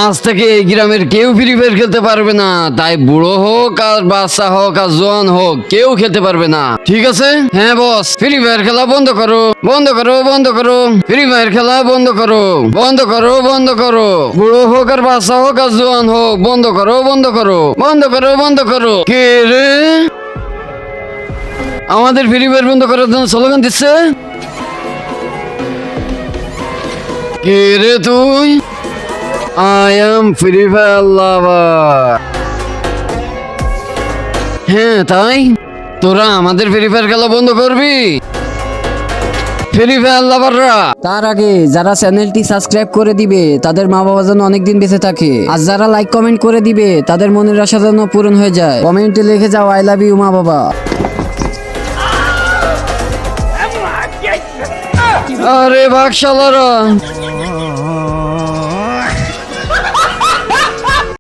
আজ থেকে এই গ্রামের কেউ ফ্রি ফায়ার খেলতে পারবে না, তাই বুড়ো হোক আর বাচ্চা হোক আর জোয়ান হোক কেউ খেলতে পারবে না, ঠিক আছে? হ্যাঁ বস, ফ্রি ফায়ার খেলা বন্ধ করো, বন্ধ করো, বন্ধ করো, ফ্রি ফায়ার খেলা বন্ধ করো, বন্ধ করো, বন্ধ করো, বুড়ো হোক আর বাচ্চা হোক আর জোয়ান হোক, বন্ধ করো, বন্ধ করো, বন্ধ করো, বন্ধ করো। কে রে আমাদের ফ্রি ফায়ার বন্ধ করার জন্য স্লোগান দিচ্ছে? কে রে তুই? I am Free Fire lover. হ্যাঁ তাই, তোরা আমাদের ফ্রি ফায়ার খেলা বন্ধ করবি? ফ্রি ফায়ার লাভাররা, তার আগে যারা চ্যানেলটি সাবস্ক্রাইব করে দিবে তাদের মা বাবা যেন অনেকদিন বেঁচে থাকে, আর যারা লাইক কমেন্ট করে দিবে তাদের মনের আশা যেন পূরণ হয়ে যায়। কমেন্টে লিখে যাও আই লাভ ইউ মা বাবা। আরে বাকশালারা,